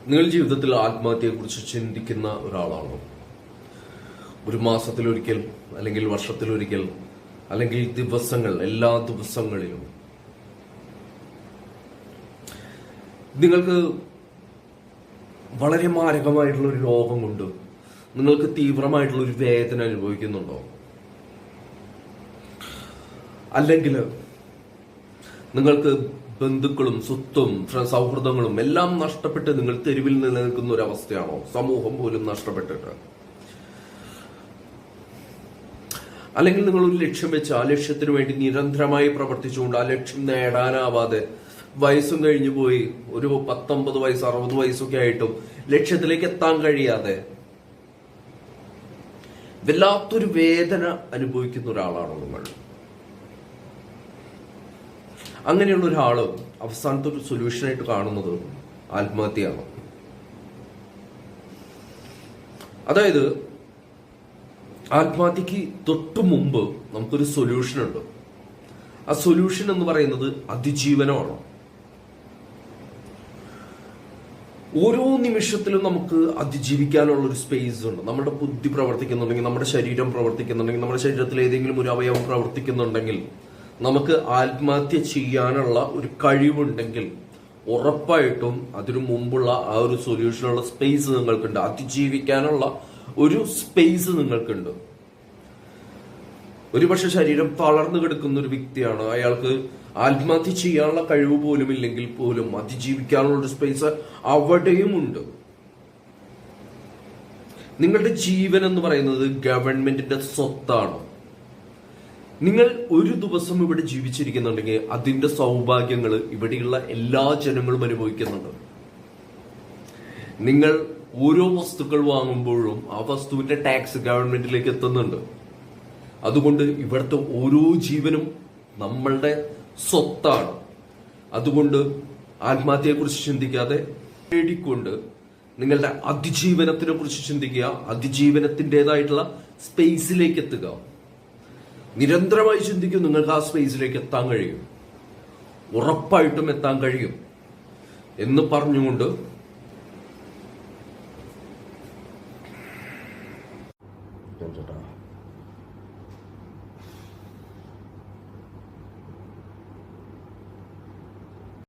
നിങ്ങൾ ജീവിതത്തിൽ ആത്മഹത്യയെക്കുറിച്ച് ചിന്തിക്കുന്ന ഒരാളാണോ? ഒരു മാസത്തിലൊരിക്കൽ, അല്ലെങ്കിൽ വർഷത്തിലൊരിക്കൽ, അല്ലെങ്കിൽ ദിവസങ്ങൾ, എല്ലാ ദിവസങ്ങളിലും നിങ്ങൾക്ക് വളരെ മാരകമായിട്ടുള്ള ഒരു രോഗം കൊണ്ട് നിങ്ങൾക്ക് തീവ്രമായിട്ടുള്ള ഒരു വേദന അനുഭവിക്കുന്നുണ്ടോ? അല്ലെങ്കിൽ നിങ്ങൾക്ക് ബന്ധുക്കളും സ്വത്തും സൗഹൃദങ്ങളും എല്ലാം നഷ്ടപ്പെട്ട് നിങ്ങൾ തെരുവിൽ നിലനിൽക്കുന്ന ഒരു അവസ്ഥയാണോ? സമൂഹം പോലും നഷ്ടപ്പെട്ടിട്ട്. അല്ലെങ്കിൽ നിങ്ങൾ ഒരു ലക്ഷ്യം വെച്ച് ആ ലക്ഷ്യത്തിന് വേണ്ടി നിരന്തരമായി പ്രവർത്തിച്ചുകൊണ്ട് ആ ലക്ഷ്യം നേടാനാവാതെ വയസ്സും കഴിഞ്ഞു പോയി, ഒരു 19 വയസ്സ് 60 വയസ്സൊക്കെ ആയിട്ടും ലക്ഷ്യത്തിലേക്ക് എത്താൻ കഴിയാതെ വല്ലാത്തൊരു വേദന അനുഭവിക്കുന്ന ഒരാളാണോ നിങ്ങൾ? അങ്ങനെയുള്ള ഒരാള് അവസാനത്തെ ഒരു സൊല്യൂഷനായിട്ട് കാണുന്നത് ആത്മഹത്യയാണ്. അതായത് ആത്മഹത്യക്ക് തൊട്ടു മുമ്പ് നമുക്കൊരു സൊല്യൂഷൻ ഉണ്ട്. ആ സൊല്യൂഷൻ എന്ന് പറയുന്നത് അതിജീവനമാണ്. ഓരോ നിമിഷത്തിലും നമുക്ക് അതിജീവിക്കാനുള്ള ഒരു സ്പേസ് ഉണ്ട്. നമ്മുടെ ബുദ്ധി പ്രവർത്തിക്കുന്നുണ്ടെങ്കിൽ, നമ്മുടെ ശരീരം പ്രവർത്തിക്കുന്നുണ്ടെങ്കിൽ, നമ്മുടെ ശരീരത്തിൽ ഏതെങ്കിലും ഒരു അവയവം പ്രവർത്തിക്കുന്നുണ്ടെങ്കിൽ, നമുക്ക് ആത്മഹത്യ ചെയ്യാനുള്ള ഒരു കഴിവുണ്ടെങ്കിൽ ഉറപ്പായിട്ടും അതിനു മുമ്പുള്ള ആ ഒരു സൊല്യൂഷനുള്ള സ്പേസ് നിങ്ങൾക്കുണ്ട്. അതിജീവിക്കാനുള്ള ഒരു സ്പേസ് നിങ്ങൾക്കുണ്ട്. ഒരുപക്ഷെ ശരീരം തളർന്നു കിടക്കുന്ന ഒരു വ്യക്തിയാണ്, അയാൾക്ക് ആത്മഹത്യ ചെയ്യാനുള്ള കഴിവ് പോലും ഇല്ലെങ്കിൽ പോലും അതിജീവിക്കാനുള്ള ഒരു സ്പേസ് അവിടെയും ഉണ്ട്. നിങ്ങളുടെ ജീവൻ എന്ന് പറയുന്നത് ഗവൺമെന്റിന്റെ സ്വത്താണ്. നിങ്ങൾ ഒരു ദിവസം ഇവിടെ ജീവിച്ചിരിക്കുന്നുണ്ടെങ്കിൽ അതിന്റെ സൗഭാഗ്യങ്ങൾ ഇവിടെയുള്ള എല്ലാ ജനങ്ങളും അനുഭവിക്കുന്നുണ്ട്. നിങ്ങൾ ഓരോ വസ്തുക്കൾ വാങ്ങുമ്പോഴും ആ വസ്തുവിന്റെ ടാക്സ് ഗവൺമെന്റിലേക്ക് എത്തുന്നുണ്ട്. അതുകൊണ്ട് ഇവിടുത്തെ ഓരോ ജീവനും നമ്മളുടെ സ്വത്താണ്. അതുകൊണ്ട് ആത്മഹത്യയെക്കുറിച്ച് ചിന്തിക്കാതെ പേടിക്കൊണ്ട് നിങ്ങളുടെ അതിജീവനത്തിനെ കുറിച്ച് ചിന്തിക്കുക. അതിജീവനത്തിൻ്റെതായിട്ടുള്ള സ്പേസിലേക്ക് എത്തുക. നിരന്തരമായി ചിന്തിക്കും, നിങ്ങൾക്ക് ആ സ്പേസിലേക്ക് എത്താൻ കഴിയും, ഉറപ്പായിട്ടും എത്താൻ കഴിയും എന്ന് പറഞ്ഞുകൊണ്ട്